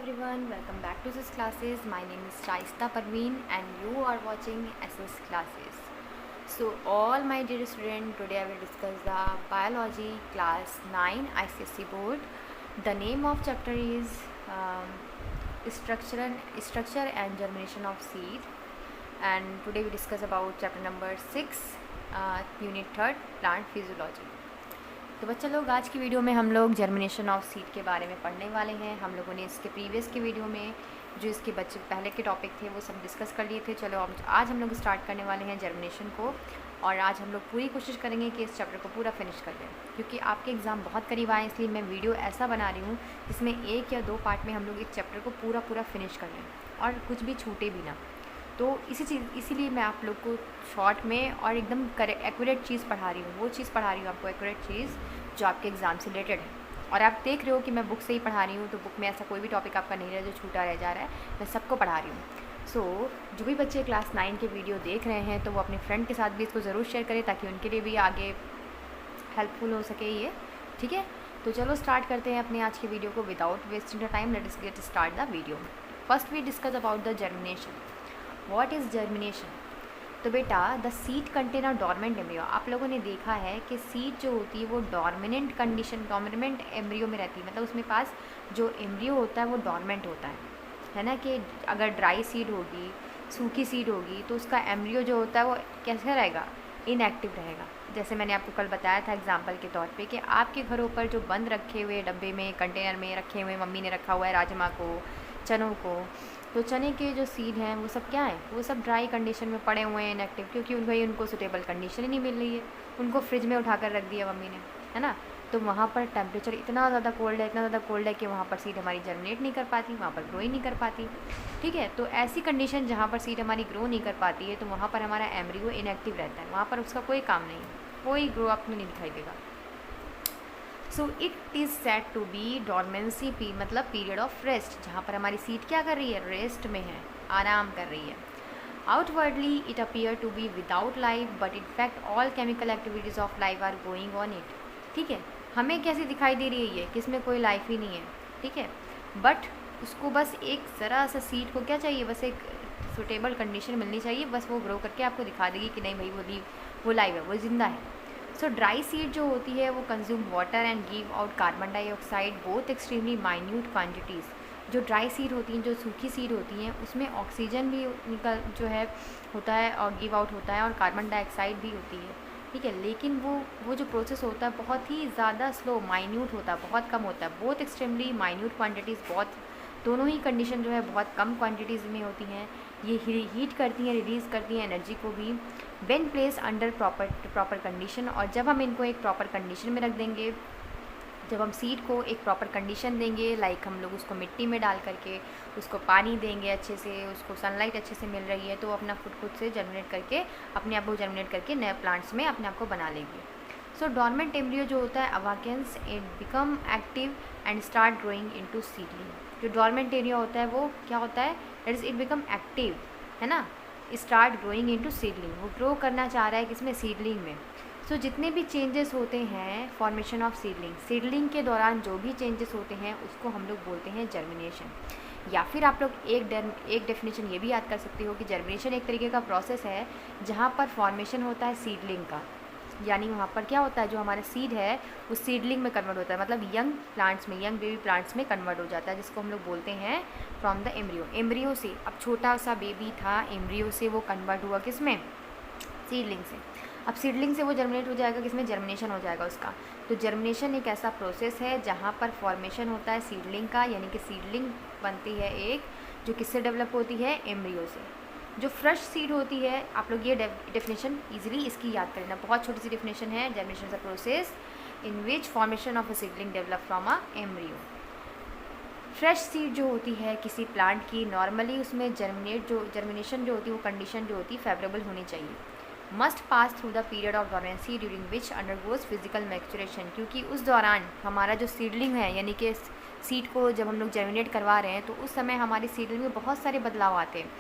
everyone, welcome back to this classes. My name is Shaista Parveen and you are watching SS classes. So all my dear students, today I will discuss the biology class 9 ICSE board. The name of chapter is structure and germination of seed, and today we discuss about chapter number 6 unit 3 plant physiology. तो बच्चा लोग, आज की video में हम लोग germination of seed के बारे में पढ़ने वाले हैं। हम लोगों ने इसके प्रीवियस के वीडियो में जो इसके बच्चे पहले के टॉपिक थे वो सब डिस्कस कर लिए थे। चलो आज हम लोग स्टार्ट करने वाले हैं जर्मिनेशन को, और आज हम लोग पूरी कोशिश करेंगे कि इस चैप्टर को पूरा फिनिश कर दें, क्योंकि आपके एग्ज़ाम बहुत करीब आए, इसलिए मैं वीडियो ऐसा बना रही हूँ जिसमें 1 या 2 पार्ट में हम लोग इस चैप्टर को पूरा फिनिश कर लें और कुछ भी छूटे भी ना। तो इसीलिए मैं आप लोग को शॉर्ट में और एकदम एक्यूरेट चीज़ पढ़ा रही हूँ, वो चीज़ पढ़ा रही हूँ आपको, एक्यूरेट चीज़ जो आपके एग्ज़ाम से रिलेटेड है। और आप देख रहे हो कि मैं बुक से ही पढ़ा रही हूँ, तो बुक में ऐसा कोई भी टॉपिक आपका नहीं रहा जो छूटा रह जा रहा है, मैं सबको पढ़ा रही हूँ। सो जो भी बच्चे क्लास 9 के वीडियो देख रहे हैं तो वो अपने फ्रेंड के साथ भी इसको ज़रूर शेयर करें, ताकि उनके लिए भी आगे हेल्पफुल हो सके ये, ठीक है। तो चलो स्टार्ट करते हैं अपने आज की वीडियो को without wasting the time. Let's get start the video. First we discuss about the germination. What is germination? तो बेटा, the seed contain a dormant embryo. आप लोगों ने देखा है कि सीड जो होती है वो डॉर्मेंट एम्ब्रियो में रहती है, मतलब उसमें पास जो एम्ब्रियो होता है वो डॉर्मेंट होता है ना। कि अगर ड्राई सीड होगी, सूखी सीड होगी, तो उसका एम्ब्रियो जो होता है वो कैसे रहेगा? इनएक्टिव रहेगा। जैसे मैंने आपको कल बताया था एग्जाम्पल के तौर पे कि आपके घरों पर जो बंद रखे हुए डब्बे में, कंटेनर में रखे हुए, मम्मी ने रखा हुआ है राजमा को, चनों को, तो चने के जो सीड हैं वो सब क्या है? वो सब ड्राई कंडीशन में पड़े हुए हैं, इनएक्टिव, क्योंकि उनको सूटेबल कंडीशन ही नहीं मिल रही है। उनको फ्रिज में उठा कर रख दिया मम्मी ने, है ना। तो वहाँ पर टेम्परेचर इतना ज़्यादा कोल्ड है कि वहाँ पर सीड हमारी जर्मिनेट नहीं कर पाती, वहाँ पर ग्रो ही नहीं कर पाती, ठीक है। तो ऐसी कंडीशन जहाँ पर सीड हमारी ग्रो नहीं कर पाती है, तो वहाँ पर हमारा एम्ब्रियो इनएक्टिव रहता है, वहाँ पर उसका कोई काम नहीं, कोई ग्रो अप नहीं दिखाई देगा। So it is said to be dormancy मतलब पीरियड ऑफ रेस्ट, जहाँ पर हमारी सीड क्या कर रही है? रेस्ट में है, आराम कर रही है। Outwardly it appear to be without life, but in fact all chemical activities of life are going on it, ठीक है। हमें कैसी दिखाई दे रही है ये कि इसमें कोई लाइफ ही नहीं है, ठीक है, बट उसको बस एक ज़रा सा सीड को क्या चाहिए? बस एक सुटेबल कंडीशन मिलनी चाहिए, बस वो ग्रो करके आपको दिखा देगी कि नहीं भाई वो लाइव है, वो ज़िंदा है। सो ड्राई सीड जो होती है वो consume water and give out carbon dioxide both extremely minute quantities. जो ड्राई सीड होती हैं, जो सूखी सीड होती हैं, उसमें ऑक्सीजन भी निकल जो है होता है और गिव आउट होता है, और कार्बन डाइऑक्साइड भी होती है, ठीक है। लेकिन वो जो प्रोसेस होता है बहुत ही ज़्यादा स्लो, माइन्यूट होता है, बहुत कम होता है। बोथ एक्सट्रीमली माइन्यूट क्वांटिटीज़, बहुत दोनों ही कंडीशन जो है बहुत कम क्वांटिटीज़ में होती हैं। ये हीट करती हैं, रिलीज़ करती हैं एनर्जी को भी। When place under proper condition, और जब हम इनको एक प्रॉपर कंडीशन में रख देंगे, जब हम सीड को एक प्रॉपर कंडीशन देंगे, लाइक हम लोग उसको मिट्टी में डाल करके उसको पानी देंगे अच्छे से, उसको सनलाइट अच्छे से मिल रही है, तो वो अपना खुद से जर्मिनेट करके अपने आप को जर्मिनेट करके नए प्लांट्स में अपने आप को बना लेंगे। सो डॉर्मेंट एम्ब्रियो जो होता है awakens it become active and start growing into seedling. जो डॉर्मेंट एरिया होता है वो क्या होता है? That is it become active, है ना, स्टार्ट ग्रोइंग इनटू सीडलिंग। वो ग्रो करना चाह रहा है किसमें? सीडलिंग में। सो जितने भी चेंजेस होते हैं फॉर्मेशन ऑफ सीडलिंग के दौरान जो भी चेंजेस होते हैं उसको हम लोग बोलते हैं जर्मिनेशन। या फिर आप लोग एक डेफिनेशन ये भी याद कर सकते हो कि जर्मिनेशन एक तरीके का प्रोसेस है जहाँ पर फॉर्मेशन होता है सीडलिंग का, यानी वहाँ पर क्या होता है? जो हमारा सीड है वो सीडलिंग में कन्वर्ट होता है, मतलब यंग प्लांट्स में, यंग बेबी प्लांट्स में कन्वर्ट हो जाता है, जिसको हम लोग बोलते हैं फ्रॉम द एम्ब्रियो से। अब छोटा सा बेबी था, एम्ब्रियो से वो कन्वर्ट हुआ किस में? सीडलिंग से। अब सीडलिंग से वो जर्मिनेट हो जाएगा किसमें? जर्मिनेशन हो जाएगा उसका। तो जर्मिनेशन एक ऐसा प्रोसेस है जहाँ पर फॉर्मेशन होता है सीडलिंग का, यानी कि सीडलिंग बनती है एक, जो किससे डेवलप होती है? एम्ब्रियो से। जो फ्रेश सीड होती है, आप लोग ये डेफिनेशन इजीली इसकी याद करना, बहुत छोटी सी डेफिनेशन है। Germination is a process in which formation of a seedling develop from a embryo. Fresh seed जो होती है किसी प्लांट की, नॉर्मली उसमें जर्मिनेशन जो होती है वो कंडीशन जो होती है फेवरेबल होनी चाहिए। Must pass through the period of dormancy during which undergoes physical maturation, क्योंकि उस दौरान हमारा जो सीडलिंग है, यानी कि सीड को जब हम लोग जर्मिनेट करवा रहे हैं, तो उस समय हमारी सीडलिंग में बहुत सारे बदलाव आते हैं।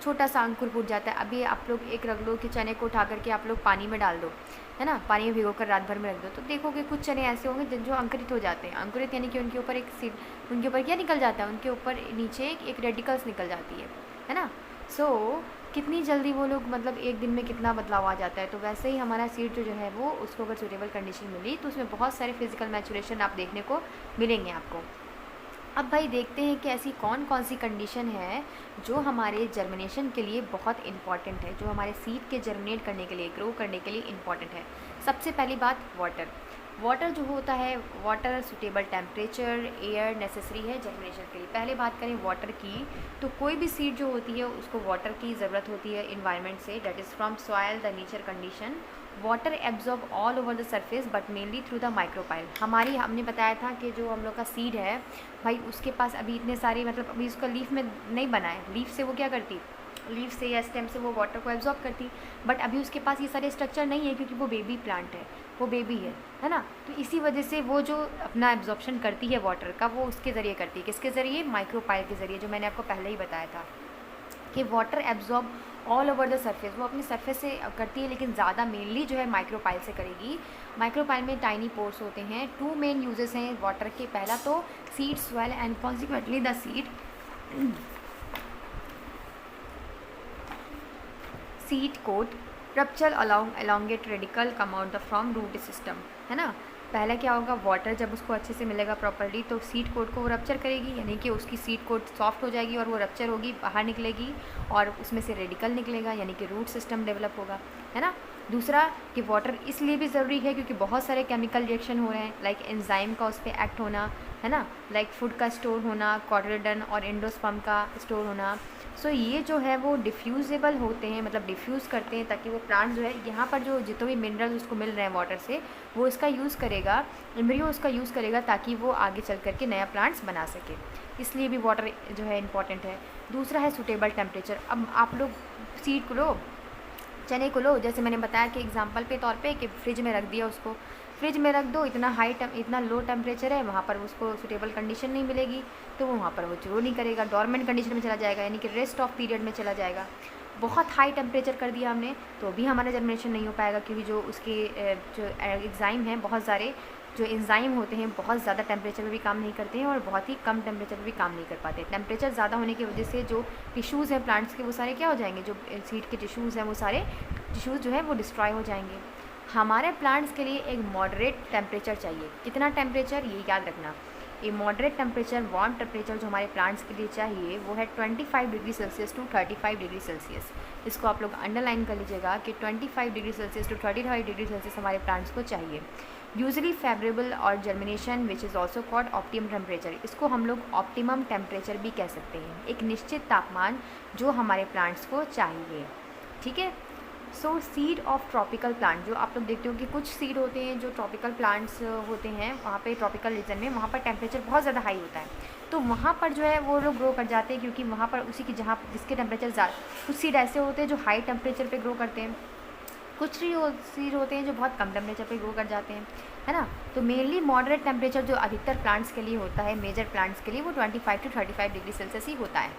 छोटा सा अंकुर फूट जाता है। अभी आप लोग एक रख लो कि चने को उठा करके आप लोग पानी में डाल दो, है ना, पानी में भिगो कर रात भर में रख दो, तो देखोगे कुछ चने ऐसे होंगे जो अंकुरित हो जाते हैं। अंकुरित यानी कि उनके ऊपर एक सीड, उनके ऊपर क्या निकल जाता है, उनके ऊपर नीचे एक रेडिकल्स निकल जाती है ना। सो कितनी जल्दी वो लोग मतलब एक दिन में कितना बदलाव आ जाता है। तो वैसे ही हमारा सीड जो है वो, उसको अगर सूटेबल कंडीशन मिली तो उसमें बहुत सारे फिजिकल मैचुरेशन आप देखने को मिलेंगे आपको। अब भाई देखते हैं कि ऐसी कौन कौन सी कंडीशन है जो हमारे जर्मिनेशन के लिए बहुत इंपॉर्टेंट है, जो हमारे सीड के जर्मिनेट करने के लिए, ग्रो करने के लिए इंपॉर्टेंट है। सबसे पहली बात वाटर। वाटर जो होता है, water suitable temperature, air necessary है जर्मिनेशन के लिए। पहले बात करें वाटर की, तो कोई भी सीड जो होती है उसको वाटर की ज़रूरत होती है इन्वायरमेंट से, that is from soil the nature condition. Water absorb all over the surface but mainly through the micropyle. हमने बताया था कि जो हम लोग का सीड है भाई, उसके पास अभी इतने सारे मतलब अभी उसका लीफ में नहीं बना है। लीफ से वो क्या करती, लीफ से या स्टेम से वो वाटर को एब्जॉर्ब करती, बट अभी उसके पास ये सारे स्ट्रक्चर नहीं है क्योंकि वो बेबी प्लांट है, वो बेबी है ना। तो इसी वजह से वो जो अपना एब्जॉर्प्शन करती है वाटर का, वो उसके ज़रिए करती है। किसके ज़रिए? माइक्रोपाइल के ज़रिए, जो मैंने आपको पहले ही बताया था कि water absorb all over the surface, वो अपने सरफेस से करती है, लेकिन ज़्यादा मेनली जो है माइक्रोपाइल से करेगी। माइक्रोपाइल में टाइनी पोर्स होते हैं। 2 मेन यूजेस हैं वाटर के। पहला तो seed swell and consequently the seed coat rupture elongate radicle come out the from root system, है ना। पहला क्या होगा, वाटर जब उसको अच्छे से मिलेगा प्रॉपर्ली तो सीड कोट को वो रप्चर करेगी, यानी कि उसकी सीड कोट सॉफ्ट हो जाएगी और वो रप्चर होगी, बाहर निकलेगी और उसमें से रेडिकल निकलेगा, यानी कि रूट सिस्टम डेवलप होगा, है ना। दूसरा कि वाटर इसलिए भी ज़रूरी है क्योंकि बहुत सारे केमिकल रिएक्शन हो रहे हैं, लाइक एंजाइम का उस पर एक्ट होना, है ना, लाइक फूड का स्टोर होना, कॉटिलेडन और एंडोस्पर्म का स्टोर होना। सो ये जो है वो डिफ्यूज़ेबल होते हैं, मतलब डिफ्यूज़ करते हैं ताकि वो प्लांट जो है, यहाँ पर जो जितने भी मिनरल्स उसको मिल रहे हैं वाटर से, वो इसका यूज़ करेगा, एम्ब्रियो उसका यूज़ करेगा ताकि वो आगे चल करके नया प्लांट्स बना सके। इसलिए भी वाटर जो है इंपॉर्टेंट है। दूसरा है सूटेबल टेम्परेचर। अब आप लोग सीड को लो, चने को लो, जैसे मैंने बताया कि एग्जांपल पे तौर पे कि फ्रिज में रख दिया, उसको फ्रिज में रख दो, इतना लो टेम्परेचर है, वहाँ पर उसको सूटेबल कंडीशन नहीं मिलेगी तो वो वहाँ पर वो ग्रो नहीं करेगा, डॉर्मेंट कंडीशन में चला जाएगा, यानी कि रेस्ट ऑफ पीरियड में चला जाएगा। बहुत हाई टेम्परेचर कर दिया हमने तो भी हमारा जर्मिनेशन नहीं हो पाएगा, क्योंकि जो उसके जो एंजाइम हैं, बहुत सारे जो एंजाइम होते हैं बहुत ज़्यादा टेम्परेचर में भी काम नहीं करते हैं और बहुत ही कम टेम्परेचर में भी काम नहीं कर पाते। टेम्परेचर ज़्यादा होने की वजह से जो टिश्यूज़ हैं प्लांट्स के, वो सारे क्या हो जाएंगे, जो सीड के टिश्यूज़ हैं वो सारे टिश्यूज़ जो है वो डिस्ट्रॉय हो जाएंगे। हमारे प्लांट्स के लिए एक मॉडरेट टेम्परेचर चाहिए। कितना टेम्परेचर, ये याद रखना, ये मॉडरेट टेम्परेचर, वार्म टेम्परेचर जो हमारे प्लांट्स के लिए चाहिए वो है 25 degree Celsius to 35 degree Celsius. इसको आप लोग अंडरलाइन कर लीजिएगा कि 25 degree Celsius to 35 degree Celsius हमारे प्लांट्स को चाहिए। यूजली फेवरेबल और germination which is also called optimum temperature, इसको हम लोग ऑप्टिमम टेम्परेचर भी कह सकते हैं, एक निश्चित तापमान जो हमारे प्लांट्स को चाहिए, ठीक है। सो सीड ऑफ ट्रॉपिकल प्लांट, जो आप लोग देखते हो कि कुछ सीड होते हैं जो ट्रॉपिकल प्लांट्स होते हैं, वहाँ पे ट्रॉपिकल रीजन में वहाँ पर टेम्परेचर बहुत ज़्यादा हाई होता है, तो वहाँ पर जो है वो लोग ग्रो कर जाते हैं, क्योंकि वहाँ पर उसी की जहाँ जिसके टेम्परेचर ज़्यादा, कुछ सीड ऐसे होते हैं जो हाई टेम्परेचर पे ग्रो करते हैं, कुछ सीड होते हैं जो बहुत कम टेम्परेचर पे ग्रो कर जाते हैं, है ना। तो मेनली मॉडरेट टेम्परेचर जो अधिकतर प्लांट्स के लिए होता है, मेजर प्लांट्स के लिए, वो 25 टू 35 डिग्री सेल्सियस ही होता है,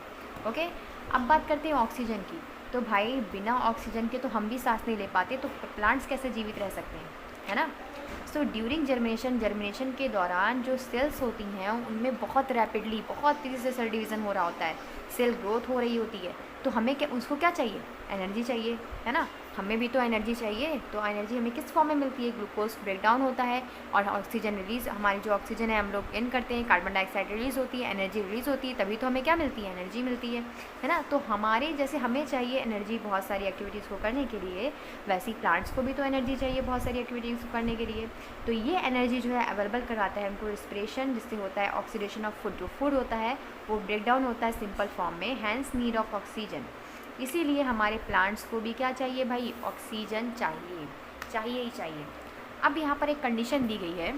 ओके। अब बात करते हैं ऑक्सीजन की। तो भाई बिना ऑक्सीजन के तो हम भी सांस नहीं ले पाते, तो प्लांट्स कैसे जीवित रह सकते हैं, है ना। सो ड्यूरिंग जर्मिनेशन के दौरान जो सेल्स होती हैं उनमें बहुत रैपिडली, बहुत तेज़ी से सेल डिवीज़न हो रहा होता है, सेल ग्रोथ हो रही होती है, तो हमें क्या, उसको क्या चाहिए, एनर्जी चाहिए, है ना। हमें भी तो एनर्जी चाहिए, तो एनर्जी हमें किस फॉर्म में मिलती है, ग्लूकोज ब्रेक डाउन होता है और ऑक्सीजन रिलीज़, हमारी जो ऑक्सीजन है हम लोग इन करते हैं, कार्बन डाइऑक्साइड रिलीज़ होती है, एनर्जी रिलीज़ होती है, तभी तो हमें क्या मिलती है, एनर्जी मिलती है ना। तो हमारे जैसे हमें चाहिए एनर्जी बहुत सारी एक्टिविटीज़ को करने के लिए, वैसे ही प्लांट्स को भी तो एनर्जी चाहिए बहुत सारी एक्टिविटीज़ को करने के लिए। तो ये एनर्जी जो है अवेलेबल कराता है हमको रिस्पिरेशन, जिससे होता है ऑक्सीडेशन ऑफ फूड, जो फूड होता है वो ब्रेक डाउन होता है सिंपल फॉर्म में, हैंस नीड ऑफ ऑक्सीजन। इसीलिए हमारे प्लांट्स को भी क्या चाहिए भाई, ऑक्सीजन चाहिए, चाहिए ही चाहिए। अब यहाँ पर एक कंडीशन दी गई है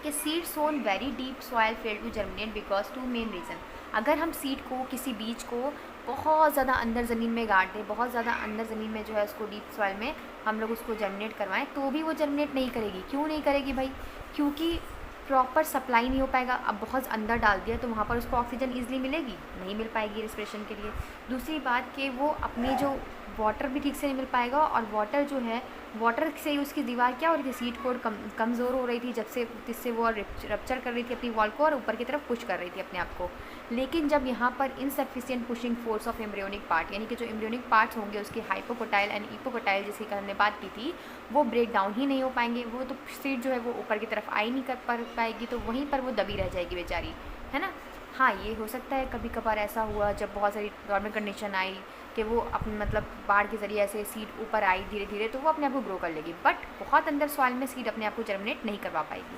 कि seed sown very deep soil fail to germinate because 2 main reason. अगर हम सीड को, किसी बीज को बहुत ज़्यादा अंदर ज़मीन में गाड़ दें, बहुत ज़्यादा अंदर ज़मीन में जो है उसको डीप सॉयल में हम लोग उसको जर्मिनेट करवाएं, तो भी वो जर्मिनेट नहीं करेगी। क्यों नहीं करेगी भाई, क्योंकि प्रॉपर सप्लाई नहीं हो पाएगा। अब बहुत अंदर डाल दिया तो वहाँ पर उसको ऑक्सीजन ईजिली मिलेगी, नहीं मिल पाएगी रेस्पिरेशन के लिए। दूसरी बात कि वो अपनी जो वाटर भी ठीक से नहीं मिल पाएगा, और वाटर जो है, वाटर से ही उसकी दीवार क्या हो रही थी, सीट कोड कमज़ोर हो रही थी, जब से जिससे वो रप्चर कर रही थी अपनी वॉल को और ऊपर की तरफ पुश कर रही थी अपने आप को। लेकिन जब यहाँ पर insufficient pushing force of embryonic part, यानी कि जो एम्ब्रियोनिक पार्ट्स होंगे उसके हाइपोकोटाइल एंड इपोकोटाइल, जिसकी हमने बात की थी, वो ब्रेक डाउन ही नहीं हो पाएंगे, वो तो सीट जो है वो ऊपर की तरफ आई नहीं कर पाएगी, तो वहीं पर वो दबी रह जाएगी बेचारी, है ना। हाँ, ये हो सकता है कभी कभार ऐसा हुआ जब बहुत सारी नॉर्मल कंडीशन आई कि वो अपने मतलब बाढ़ के ज़रिए ऐसे सीड ऊपर आई धीरे धीरे, तो वो अपने आप को ग्रो कर लेगी, बट बहुत अंदर सॉइल में सीड अपने आप को जर्मिनेट नहीं करवा पाएगी।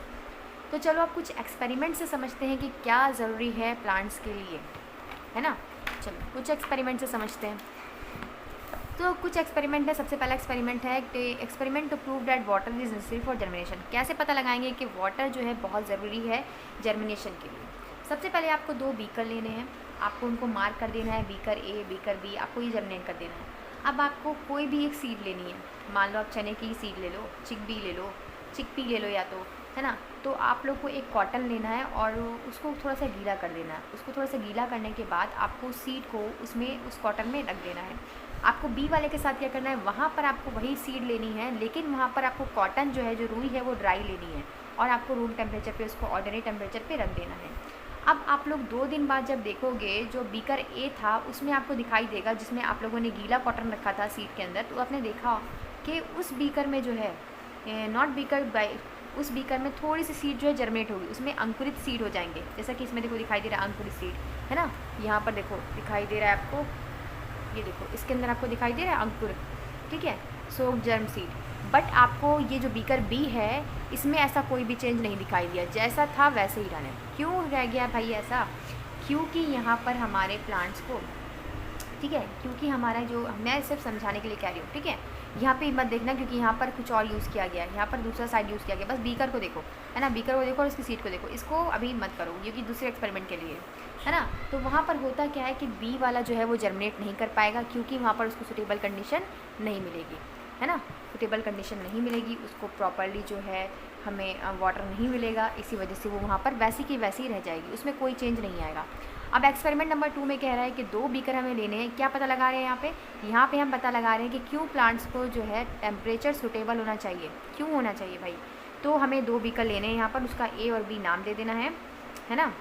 तो चलो अब कुछ एक्सपेरिमेंट से समझते हैं कि क्या ज़रूरी है प्लांट्स के लिए, है ना। चलो कुछ एक्सपेरिमेंट से समझते हैं। तो कुछ एक्सपेरिमेंट है। सबसे पहला एक्सपेरिमेंट है experiment to prove that water is necessary for germination. कैसे पता लगाएंगे कि वाटर जो है बहुत ज़रूरी है जर्मिनेशन के लिए। सबसे पहले आपको 2 बीकर लेने हैं, आपको उनको मार्क कर देना है, बीकर ए बीकर बी, आपको ये जर्मिनेट कर देना है। अब आपको कोई भी एक सीड लेनी है, मान लो आप चने की सीड ले लो, चिकपी ले लो या तो, है ना। तो आप लोग को एक कॉटन लेना है और उसको थोड़ा सा गीला कर देना है। उसको थोड़ा सा गीला करने के बाद आपको सीड को उसमें उस कॉटन में रख देना है। आपको बी वाले के साथ क्या करना है, वहाँ पर आपको वही सीड लेनी है, लेकिन वहाँ पर आपको कॉटन जो है, जो रुई है, वो ड्राई लेनी है और आपको रूम टेम्परेचर पे उसको ऑर्डिनरी टेम्परेचर पे रख देना है। अब आप लोग 2 दिन बाद जब देखोगे, जो बीकर ए था उसमें आपको दिखाई देगा, जिसमें आप लोगों ने गीला कॉटन रखा था सीड के अंदर, तो आपने देखा कि उस बीकर में जो है उस बीकर में थोड़ी सी सीड जो है जर्मिनेट होगी, उसमें अंकुरित सीड हो जाएंगे। जैसा कि इसमें देखो दिखाई दे रहा है अंकुरित सीड, है ना। यहाँ पर देखो दिखाई दे रहा है आपको, ये देखो इसके अंदर आपको दिखाई दे रहा है अंकुर, ठीक है, सोक जर्म सीड। बट आपको ये जो बीकर बी है, इसमें ऐसा कोई भी चेंज नहीं दिखाई दिया, जैसा था वैसे ही रहने। क्यों रह गया भाई ऐसा? क्योंकि यहाँ पर हमारे प्लांट्स को, ठीक है, क्योंकि हमारा जो, मैं सिर्फ समझाने के लिए कह रही हूँ, ठीक है, यहाँ पे मत देखना क्योंकि यहाँ पर कुछ और यूज़ किया गया है, यहाँ पर दूसरा साइड यूज़ किया गया। बस बीकर को देखो, है ना, बीकर को देखो और उसकी सीट को देखो। इसको अभी मत करो क्योंकि दूसरे एक्सपेरिमेंट के लिए, है ना। तो वहाँ पर होता क्या है कि बी वाला जो है वो जर्मिनेट नहीं कर पाएगा, क्योंकि वहाँ पर उसको सुटेबल कंडीशन नहीं मिलेगी, है ना। सुटेबल कंडीशन नहीं मिलेगी उसको, प्रॉपरली जो है हमें वाटर नहीं मिलेगा, इसी वजह से वो वहाँ पर वैसी की वैसी ही रह जाएगी, उसमें कोई चेंज नहीं आएगा। अब एक्सपेरिमेंट नंबर 2 में कह रहा है कि 2 बीकर हमें लेने हैं। क्या पता लगा रहे हैं यहाँ पे हम पता लगा रहे हैं कि क्यों प्लांट्स को जो है टेम्परेचर सूटेबल होना चाहिए, क्यों होना चाहिए भाई। तो हमें 2 बीकर लेने हैं यहाँ पर, उसका ए और बी नाम दे देना है ना।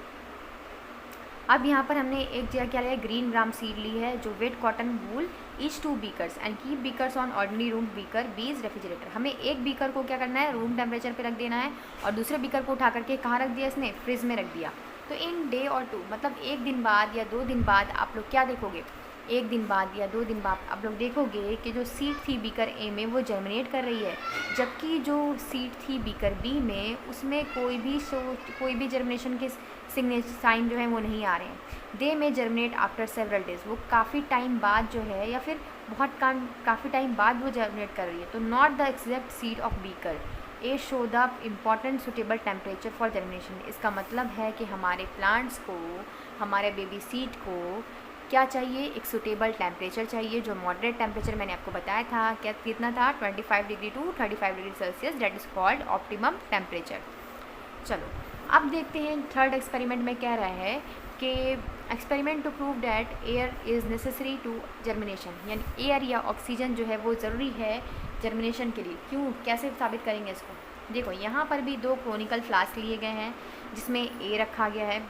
अब यहाँ पर हमने एक जगह क्या लिया, ग्रीन ग्राम सीड ली है, जो wet cotton wool each 2 beakers and keep beakers on ordinary room beaker, बीज रेफ्रिजरेटर। हमें एक बीकर को क्या करना है, रूम टेम्परेचर पे रख देना है, और दूसरे बीकर को उठा करके कहाँ रख दिया, इसने फ्रिज में रख दिया। तो इन डे और 2 मतलब 1 दिन बाद या 2 दिन बाद आप लोग क्या देखोगे, 1 दिन बाद या 2 दिन बाद आप लोग देखोगे कि जो सीड थी बीकर ए में वो जर्मिनेट कर रही है, जबकि जो सीड थी बीकर बी में उसमें कोई भी जर्मिनेशन के साइन जो है वो नहीं आ रहे हैं। दे में जर्मिनेट आफ्टर सेवरल डेज, वो काफ़ी टाइम बाद जो है, या फिर काफ़ी टाइम बाद वो जर्मिनेट कर रही है। तो not the exact seed of beaker A show the important suitable temperature for germination. इसका मतलब है कि हमारे प्लांट्स को, हमारे बेबी सीड को क्या चाहिए, एक सुटेबल टेम्परेचर चाहिए, जो मॉडरेट टेम्परेचर मैंने आपको बताया था, क्या कितना था, 25 degree to 35 degree Celsius, that is called optimum temperature. चलो अब देखते हैं थर्ड एक्सपेरिमेंट में कह रहा है कि experiment to prove that air is necessary to germination, यानी एयर या ऑक्सीजन जो है वो ज़रूरी है जर्मिनेशन के लिए। क्यों, कैसे साबित करेंगे इसको। देखो यहाँ पर भी 2 क्रोनिकल फ्लास्क लिए गए हैं, जिसमें ए रखा गया है,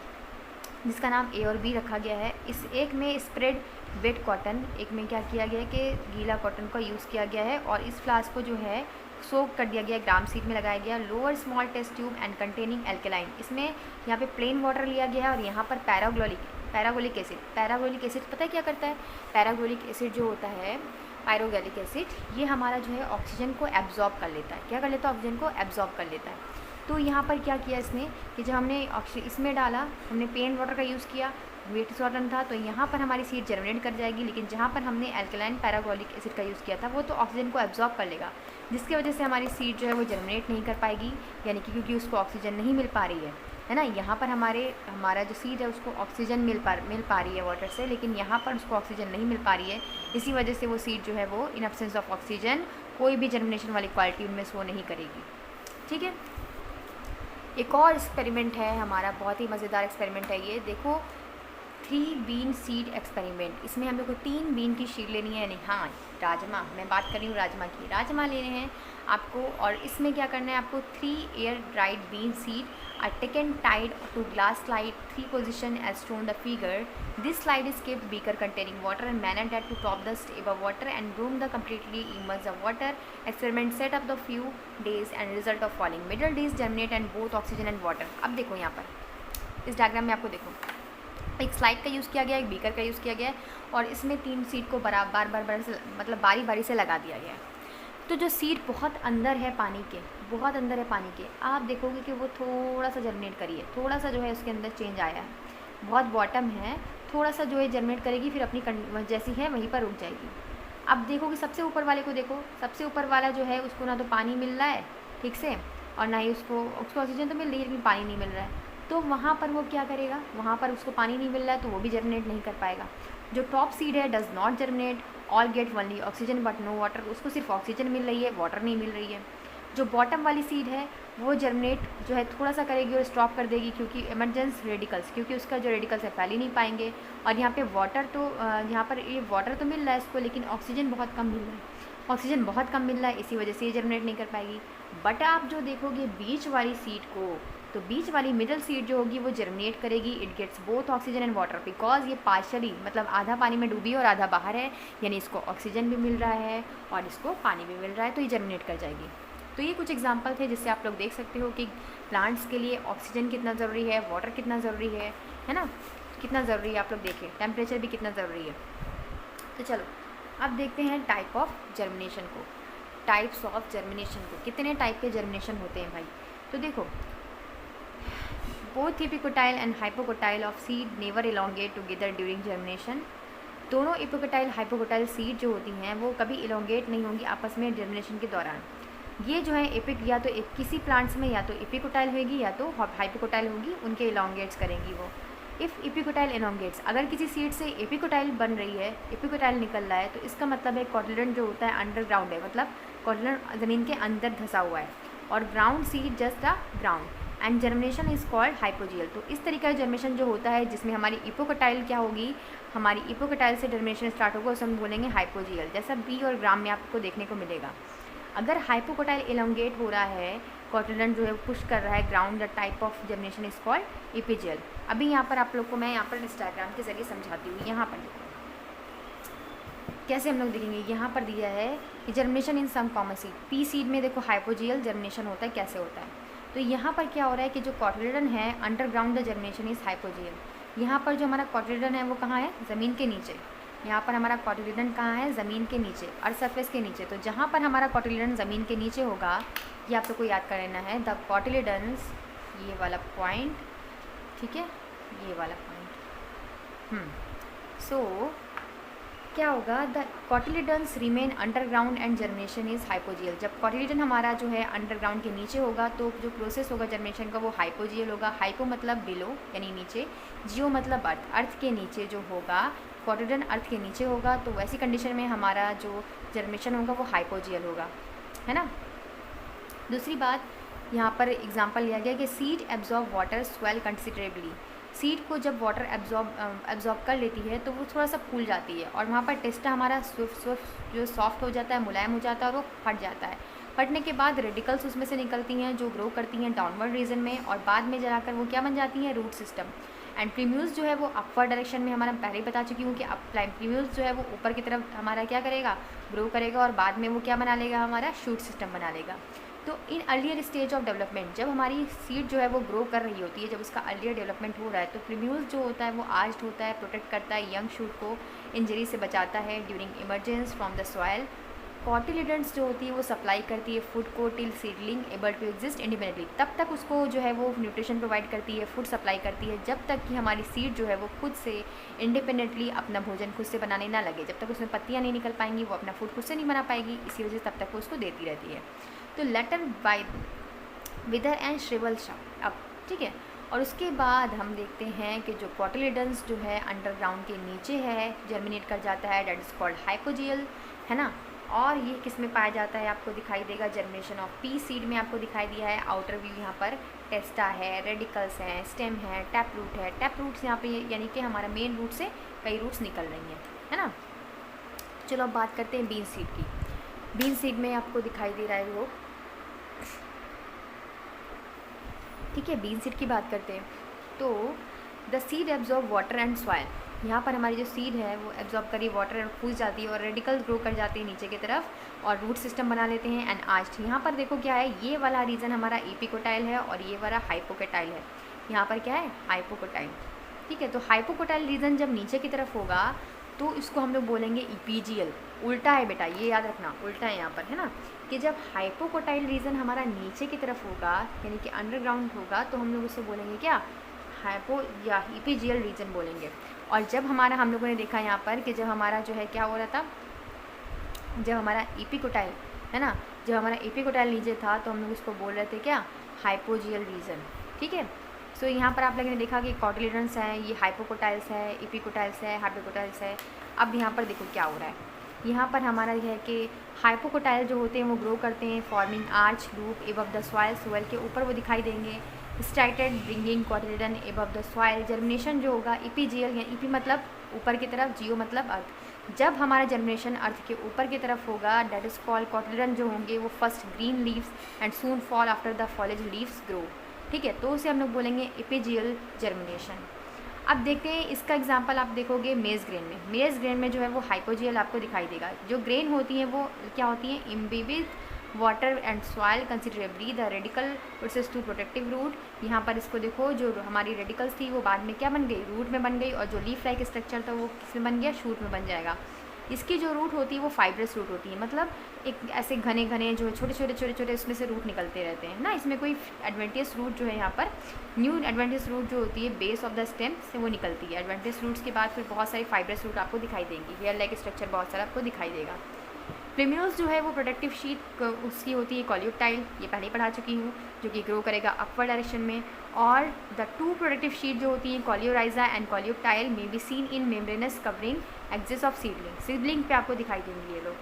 जिसका नाम ए और बी रखा गया है। इस एक में स्प्रेड वेट कॉटन, एक में क्या किया गया है कि गीला कॉटन का यूज़ किया गया है, और इस फ्लास्क को जो है सोक कर दिया गया, ग्राम सीड में लगाया गया। Lower small test tube and containing alkaline, इसमें यहाँ पे प्लेन वाटर लिया गया है, और यहाँ पर पैरागोलिक एसिड पता है क्या करता है। पैरागोलिक एसिड जो होता है, पायरोगैलिक एसिड, ये हमारा जो है ऑक्सीजन को एब्जॉर्ब कर लेता है। क्या कर लेता है, ऑक्सीजन को एब्जॉर्ब कर लेता है। तो यहाँ पर क्या किया इसने कि जब हमने इसमें डाला, हमने प्लेन वाटर का यूज़ किया, वेट कॉटन था, तो यहाँ पर हमारी सीड जर्मिनेट कर जाएगी। लेकिन जहाँ पर हमने एल्कलाइन पैरागोलिक एसिड का यूज़ किया था, वो तो ऑक्सीजन को एब्जॉर्ब कर लेगा, जिसकी वजह से हमारी सीड जो है वो जर्मिनेट नहीं कर पाएगी, यानी कि क्योंकि उसको ऑक्सीजन नहीं मिल पा रही है ना। यहाँ पर हमारा जो सीड है उसको ऑक्सीजन मिल पा रही है वाटर से, लेकिन यहाँ पर उसको ऑक्सीजन नहीं मिल पा रही है। इसी वजह से वो सीड जो है वो इन एब्सेंस ऑफ ऑक्सीजन कोई भी जर्मिनेशन वाली क्वालिटी उनमें शो नहीं करेगी, ठीक है। एक और एक्सपेरिमेंट है हमारा, बहुत ही मज़ेदार एक्सपेरिमेंट है ये। देखो 3 बीन सीड एक्सपेरिमेंट। इसमें हम लोग को 3 बीन की शीट लेनी है, यानी हाँ राजमा, मैं बात कर रही हूँ राजमा की। राजमा लेने हैं आपको, और इसमें क्या करना है आपको, 3 air dried bean seed are taken tied to glass slide 3 position as shown the figure. This slide is kept beaker containing water and managed that to top the above water and room the completely immerse the water. Experiment set up the few days and result of following. Middle days germinate and both oxygen and water. अब देखो यहाँ पर इस diagram में आपको देखो एक slide का यूज़ किया गया, एक बीकर का यूज़ किया गया है, और इसमें 3 सीड को बार से मतलब बारी बारी से लगा दिया गया है। तो जो सीड बहुत अंदर है पानी के, बहुत अंदर है पानी के, आप देखोगे कि वो थोड़ा सा जर्मिनेट करी है, थोड़ा सा जो है उसके अंदर चेंज आया है। बहुत बॉटम है, थोड़ा सा जो है जर्मिनेट करेगी, फिर अपनी जैसी है वहीं पर रुक जाएगी। अब देखोगे सबसे ऊपर वाले को देखो, सबसे ऊपर वाला जो है उसको ना तो पानी मिल रहा है ठीक से, और ना ही उसको ऑक्सीजन तो मिल रही है लेकिन पानी नहीं मिल रहा है। तो वहाँ पर वो क्या करेगा, वहाँ पर उसको पानी नहीं मिल रहा है तो वो भी जर्मिनेट नहीं कर पाएगा। जो टॉप सीड है does not germinate, all get only oxygen but no water, उसको सिर्फ ऑक्सीजन मिल रही है, वाटर नहीं मिल रही है। जो बॉटम वाली सीड है वो जर्मिनेट जो है थोड़ा सा करेगी और स्टॉप कर देगी, क्योंकि इमरजेंस रेडिकल्स, क्योंकि उसका जो रेडिकल्स है फैल ही नहीं पाएंगे। और यहाँ पे वाटर तो यहाँ पर ये वाटर तो मिल रहा है इसको, लेकिन ऑक्सीजन बहुत कम मिल रहा है, ऑक्सीजन बहुत कम मिल रहा है, इसी वजह से ये जर्मिनेट नहीं कर पाएगी। बट आप जो देखोगे बीच वाली सीड को, तो बीच वाली मिडल सीड जो होगी वो जर्मिनेट करेगी। It gets both oxygen and water, because ये पार्शली मतलब आधा पानी में डूबी और आधा बाहर है, यानी इसको ऑक्सीजन भी मिल रहा है और इसको पानी भी मिल रहा है, तो ये जर्मिनेट कर जाएगी। तो ये कुछ एग्जांपल थे जिससे आप लोग देख सकते हो कि प्लांट्स के लिए ऑक्सीजन कितना ज़रूरी है, वाटर कितना ज़रूरी है ना, कितना ज़रूरी है। आप लोग देखें टेम्परेचर भी कितना ज़रूरी है। तो चलो अब देखते हैं टाइप ऑफ जर्मिनेशन को, टाइप्स ऑफ जर्मिनेशन को, कितने टाइप के जर्मिनेशन होते हैं भाई। तो देखो both epicotyl and hypocotyl of seed never elongate together during germination. दोनों एपिकोटाइल हाइपोकोटाइल सीड जो होती हैं वो कभी इलोंगेट नहीं होंगी आपस में जर्मिनेशन के दौरान। ये जो है एपिक या तो किसी प्लांट्स में या तो एपिकोटाइल होगी या तो हाइपोकोटाइल होगी, उनके इलोंगेट्स करेंगी वो। इफ़ एपिकोटाइल इलोंगेट्स, अगर किसी सीड से एपिकोटाइल बन रही है, एपिकोटाइल निकल रहा है, तो इसका मतलब है कॉटिलेडन जो होता है अंडरग्राउंड है, मतलब कॉटिलेडन ज़मीन के अंदर धंसा हुआ है, और ground seed just a ground, and germination is called hypogeal. तो इस तरीके का जर्मिनेशन जो होता है जिसमें हमारी एपिकोटाइल क्या होगी, हमारी एपिकोटाइल से जर्मिनेशन स्टार्ट होगा, उसे हम बोलेंगे हाइपोजियल, जैसा बी और ग्राम में आपको देखने को मिलेगा। अगर हाइपोकोटाइल इलोंगेट हो रहा है, कॉटिलेडन जो है पुश कर रहा है ground, the type of germination is called epigeal. अभी यहाँ पर आप लोग को मैं यहाँ पर इस डायग्राम के जरिए समझाती हूँ। यहाँ पर देखो कैसे हम लोग देखेंगे, यहाँ पर दिया है कि germination in some common seed, pea seed में देखो हाइपोजियल जर्मिनेशन होता है, कैसे होता है। तो यहाँ पर क्या हो रहा है कि जो कॉटिलेडन है underground the germination is hypogeal. यहाँ पर जो हमारा कॉटिलेडन है वो कहाँ है, ज़मीन के नीचे। यहाँ पर हमारा कॉटिलेडन कहाँ है, ज़मीन के नीचे, अर्थ सरफेस के नीचे। तो जहाँ पर हमारा कॉटिलेडन ज़मीन के नीचे होगा, ये आप लोग को याद कर लेना है, द कॉटिलेडन्स, ये वाला पॉइंट, ठीक है, ये वाला पॉइंट। सो क्या होगा, the cotyledons remain underground and germination is hypogeal. जब कॉटिलेडन हमारा जो है अंडरग्राउंड के नीचे होगा तो जो प्रोसेस होगा जर्मिनेशन का वो हाइपोजियल होगा। हाइपो मतलब बिलो यानी नीचे, जियो मतलब अर्थ, अर्थ के नीचे जो होगा, कॉटिलेडन अर्थ के नीचे होगा, तो वैसी कंडीशन में हमारा जो जर्मिनेशन होगा वो हाइपोजियल होगा, है ना। दूसरी बात यहाँ पर एग्जांपल लिया गया कि seed absorb water swell considerably. Seed को जब वाटर एब्जॉर्ब कर लेती है तो वो थोड़ा सा फूल जाती है, और वहाँ पर टेस्टा हमारा जो सॉफ्ट हो जाता है, मुलायम हो जाता है, और वो फट जाता है। फटने के बाद रेडिकल्स उसमें से निकलती हैं जो ग्रो करती हैं डाउनवर्ड रीजन में, और बाद में जाकर वो क्या बन जाती हैं, रूट सिस्टम। एंड प्रीम्यूल्स जो है वो अपवर्ड डायरेक्शन में, हमारा पहले ही बता चुकी हूँ कि प्रीम्यूल्स जो है वो ऊपर की तरफ हमारा क्या करेगा, ग्रो करेगा, और बाद में वो क्या बना लेगा, हमारा शूट सिस्टम बना लेगा। तो in earlier stage of development, जब हमारी सीड जो है वो ग्रो कर रही होती है, जब उसका अर्लियर डेवलपमेंट हो रहा है, तो प्रीम्यूल्स जो होता है वो आर्च्ड होता है, प्रोटेक्ट करता है यंग शूट को, इंजरी से बचाता है during emergence from the soil. Cotyledons जो होती है वो सप्लाई करती है फूड को till seedling able to exist independently, तब तक उसको जो है वो न्यूट्रिशन प्रोवाइड करती है, फूड सप्लाई करती है, जब तक कि हमारी सीड जो है वो खुद से इंडिपेंडेंटली अपना भोजन खुद से बनाने ना लगे। जब तक उसमें पत्तियाँ नहीं निकल पाएंगी वो अपना फूड खुद से नहीं बना पाएगी, इसी वजह से तब तक वो उसको देती रहती है। तो लेटर बाय विदर एंड श्रिवल शप अब, ठीक है। और उसके बाद हम देखते हैं कि जो कॉटिलेडन्स जो है अंडरग्राउंड के नीचे है, जर्मिनेट कर जाता है, डेट इज़ कॉल्ड हाइपोजियल, है ना। और ये किस में पाया जाता है आपको दिखाई देगा, जर्मिनेशन ऑफ पी सीड में आपको दिखाई दिया है। आउटर व्यू यहाँ पर टेस्टा है, रेडिकल्स हैं, स्टेम है, टैप रूट है। टैप रूट्स यहाँ पे यानी कि हमारा मेन रूट से कई रूट्स निकल रही हैं, है ना। चलो अब बात करते हैं बीन सीड की। बीन सीड में आपको दिखाई दे रहा है वो, ठीक है। बीन सीड की बात करते हैं तो the seed absorb water and soil. यहाँ पर हमारी जो सीड है वो एब्जॉर्ब करी वाटर और फूस जाती है और रेडिकल ग्रो कर जाती है नीचे की तरफ और रूट सिस्टम बना लेते हैं एंड आर्च। यहाँ पर देखो क्या है, ये वाला रीजन हमारा एपिकोटाइल है और ये वाला हाइपोकोटाइल है। यहाँ पर क्या है, हाइपोकोटाइल, ठीक है। तो हाइपोकोटाइल रीजन जब नीचे की तरफ होगा तो इसको हम लोग बोलेंगे इपीजियल। उल्टा है बेटा, ये याद रखना, उल्टा है यहाँ पर, है ना। कि जब हाइपोकोटाइल रीजन हमारा नीचे की तरफ होगा यानी कि अंडरग्राउंड होगा तो हम लोग उसे बोलेंगे क्या, हाइपो या इपीजियल रीजन बोलेंगे। और जब हमारा, हम लोगों ने देखा यहाँ पर कि जब हमारा जो है क्या हो रहा था, जब हमारा एपिकोटाइल है ना, जब हमारा एपिकोटाइल नीचे था तो हम लोग इसको बोल रहे थे क्या, हाइपोजियल रीजन, ठीक है। सो यहाँ पर आप लोगों ने देखा कि कॉटिलिडन्स हैं, ये हाइपोकोटाइल्स है, एपिकोटाइल्स है, हाइपोकोटाइल्स है। अब यहाँ पर देखो क्या हो रहा है, यहाँ पर हमारा यह है कि हाइपोकोटाइल जो होते हैं वो ग्रो करते हैं forming arch loop above the soil, soil के ऊपर वो दिखाई देंगे। Started bringing cotyledon above the soil. Germination जो होगा इपीजियल, या इपी मतलब ऊपर की तरफ, जियो मतलब अर्थ। जब हमारा जर्मिनेशन अर्थ के ऊपर की तरफ होगा डेट इज कॉल्ड, कॉटिलिडन जो होंगे वो first green leaves and soon fall after the फॉलेज leaves grow, ठीक है। तो उसे हम लोग बोलेंगे इपीजियल जर्मिनेशन। अब देखते हैं इसका एग्जांपल, आप देखोगे मेज ग्रेन में। मेज ग्रेन में जो है वो हाइपोजियल आपको दिखाई देगा। जो ग्रेन होती हैं वो क्या होती हैं, imbibed water and soil considerably the radicle process to protective root. यहाँ पर इसको देखो, जो हमारी रेडिकल्स थी वो बाद में क्या बन गई, रूट में बन गई, और जो लीफ लाइक स्ट्रक्चर था वो किस में बन गया, शूट में बन जाएगा। इसकी जो रूट होती है वो फाइब्रस रूट होती है, मतलब एक ऐसे घने घने जो छोटे छोटे इसमें से रूट निकलते रहते हैं ना। इसमें कोई एडवेंटियस रूट जो है यहाँ पर, न्यू एडवेंटियस रूट जो होती है बेस ऑफ द स्टेम से वो निकलती है। एडवेंटियस रूट्स के बाद फिर बहुत सारी फाइब्रस रूट आपको दिखाई देंगी, हेयर लाइक स्ट्रक्चर बहुत सारा आपको दिखाई देगा। प्रिम्यूल्स जो है वो प्रोटेक्टिव शीट उसकी होती है कॉलियोटाइल, ये पहले ही पढ़ा चुकी हूँ, जो कि ग्रो करेगा अपवर्ड डायरेक्शन में। और द टू प्रोटेक्टिव शीट जो होती हैं coleorhiza and coleoptile may be seen in membranous covering axis of seedling. Seedling पे आपको दिखाई देंगे ये लोग।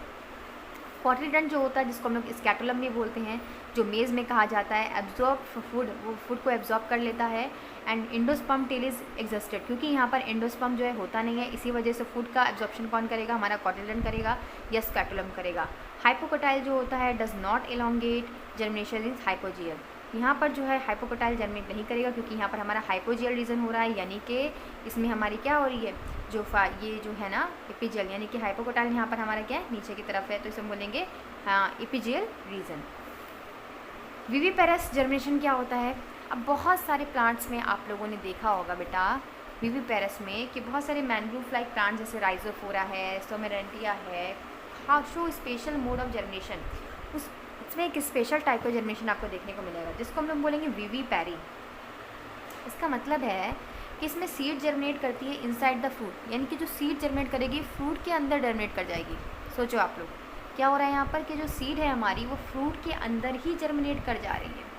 कॉटिलिडन जो होता है जिसको हम लोग स्कैटुलम में बोलते हैं, जो मेज में कहा जाता है, एब्जॉर्ब फूड, वो फूड को एब्जॉर्ब कर लेता है। And endosperm tail is existed, क्योंकि यहाँ पर एंडोस्पर्म जो है होता नहीं है, इसी वजह से फूड का एब्जॉर्प्शन कौन करेगा, हमारा कॉटिलिडन करेगा या स्कैटुलम करेगा। हाइपोकोटाइल जो होता है does not elongate, germination is hypogeal. यहाँ पर जो है हाइपोकोटाइल जर्मिनेट नहीं करेगा क्योंकि यहाँ पर हमारा हाइपोजियल रीजन हो रहा है, यानी कि इसमें हमारी क्या हो रही है, जो ये जो है ना एपिजियल, यानी कि हाइपोकोटाइल यहाँ पर हमारा क्या है, नीचे की तरफ है, तो इसे हम बोलेंगे हाँ एपिजियल रीजन। विविपेरस जर्मिनेशन क्या होता है, अब बहुत सारे प्लांट्स में आप लोगों ने देखा होगा बेटा विविपेरस में कि बहुत सारे मैंग्रोव लाइक प्लांट जैसे राइजोफोरा है, सोमेरेंटिया है, हाँ show special mode of germination. उसमें एक स्पेशल टाइप का जर्मिनेशन आपको देखने को मिलेगा जिसको हम लोग बोलेंगे विविपेरी। इसका मतलब है कि इसमें सीड जर्मिनेट करती है इनसाइड द फ्रूट, यानी कि जो सीड जर्मिनेट करेगी फ्रूट के अंदर जर्मिनेट कर जाएगी। सोचो आप लोग क्या हो रहा है यहाँ पर कि जो सीड है हमारी वो फ्रूट के अंदर ही जर्मिनेट कर जा रही है।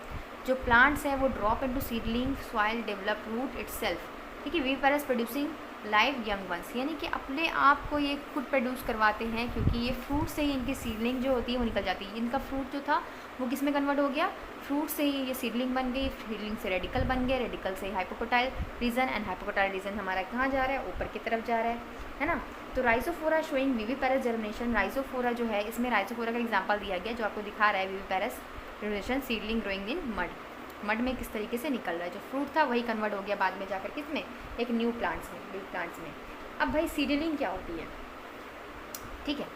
जो प्लांट्स है वो drop into seedling soil develop root itself, ठीक है। Viviparous producing live young ones, यानी कि अपने आप को ये खुद प्रोड्यूस करवाते हैं क्योंकि ये फ्रूट से ही इनकी सीडलिंग जो होती है वो निकल जाती है। इनका फ्रूट जो था वो किस में कन्वर्ट हो गया, फ्रूट से ही ये सीडलिंग बन गई, सीडलिंग से रेडिकल बन गए, रेडिकल से hypocotyl region, and hypocotyl region हमारा कहाँ जा रहा है, ऊपर की तरफ जा रहा है ना। तो Rhizophora showing viviparous germination. Rhizophora जो है इसमें राइजोफोरा का एग्जाम्पल दिया गया जो आपको दिखा रहा है viviparous germination, seedling growing in mud, mud में किस तरीके से निकल रहा है, जो फ्रूट था वही कन्वर्ट हो गया बाद में जाकर किसमें, एक न्यू प्लांट्स में, बिग प्लांट्स में। अब भाई सीडलिंग क्या होती है, ठीक है।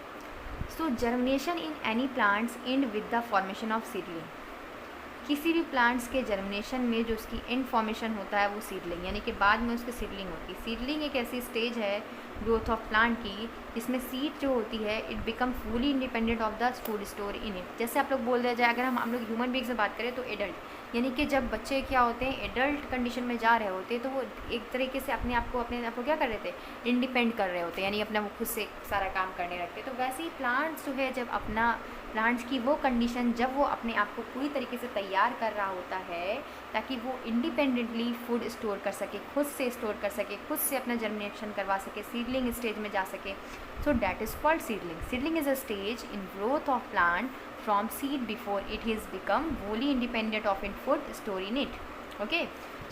So germination in any plants and with the formation of seedling. किसी भी प्लांट्स के जर्मिनेशन में जो उसकी एंड फॉर्मेशन होता है वो सीडलिंग, यानी कि बाद में उसकी सीडलिंग होती है। सीडलिंग एक ऐसी स्टेज है ग्रोथ ऑफ प्लांट की जिसमें सीड जो होती है it become fully independent of the food store in it. जैसे आप लोग बोल दिया जाए, अगर हम लोग ह्यूमन बींग से बात करें तो एडल्ट, यानी कि जब बच्चे क्या होते हैं, एडल्ट कंडीशन में जा रहे होते हैं, तो वो एक तरीके से अपने आप को क्या कर रहे थे, इंडिपेंड कर रहे होते हैं, यानी अपना वो खुद से सारा काम करने लगते। तो वैसे ही प्लांट्स जो है, जब अपना प्लांट्स की वो कंडीशन जब वो अपने आप को पूरी तरीके से तैयार कर रहा होता है ताकि वो इंडिपेंडेंटली फूड स्टोर कर सके, खुद से स्टोर कर सके, खुद से अपना जर्मिनेशन करवा सके, सीडलिंग स्टेज में जा सके, so that is called seedling. Seedling is a stage in growth of plant from seed before it is become wholly independent of in food store in it. Okay,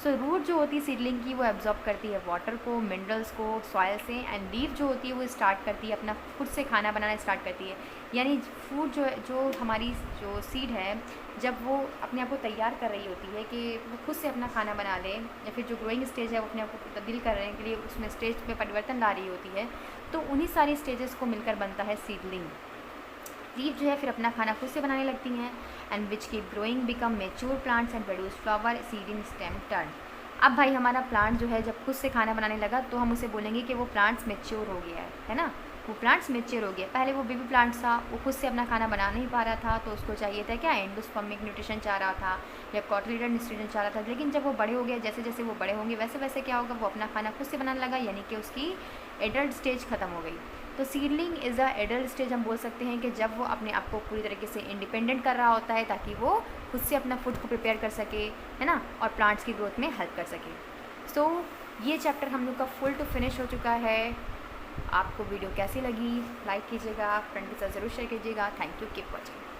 so root जो होती है seedling की, वो absorb करती है water को, minerals को, soil से, एंड लीफ जो होती है वो स्टार्ट करती है अपना खुद से खाना बनाना स्टार्ट करती है। यानी फूड जो हमारी जो सीड है, जब वो अपने आप को तैयार कर रही होती है कि वो खुद से अपना खाना बना ले, या फिर जो ग्रोइंग स्टेज है वो अपने आप को तब्दील करने के लिए उसमें स्टेज में परिवर्तन ला रही होती है, तो उन्हीं सारी स्टेजेस को मिलकर बनता है सीडलिंग। लीफ जो है फिर अपना खाना खुद से बनाने लगती हैं, and which keep growing become mature plants and produce flower seeding stem turn. अब भाई हमारा प्लांट जो है जब खुद से खाना बनाने लगा तो हम उसे बोलेंगे कि वो प्लांट्स मेच्योर हो गया है ना, वो प्लांट्स मेच्योर हो गया। पहले वो बेबी प्लांट्स था, वो खुद से अपना खाना बना नहीं पा रहा था, तो उसको चाहिए था क्या, एंडोस्पर्मिक न्यूट्रिशन चाह रहा था या कॉटिलिडन न्यूट्रिशन चाह रहा था। लेकिन जब वो बड़े हो गए, जैसे जैसे वो बड़े होंगे वैसे वैसे क्या होगा, वो अपना खाना खुद से बनाने लगा, यानी कि उसकी एडल्ट स्टेज ख़त्म हो गई। तो seedling is a adult stage हम बोल सकते हैं कि जब वो अपने आप को पूरी तरीके से इंडिपेंडेंट कर रहा होता है ताकि वो खुद से अपना फूड को प्रिपेयर कर सके, है ना, और प्लांट्स की ग्रोथ में हेल्प कर सके। सो ये चैप्टर हम लोग का फुल टू फिनिश हो चुका है। आपको वीडियो कैसी लगी, लाइक कीजिएगा, फ्रेंड के साथ ज़रूर शेयर कीजिएगा। Thank you, keep watching.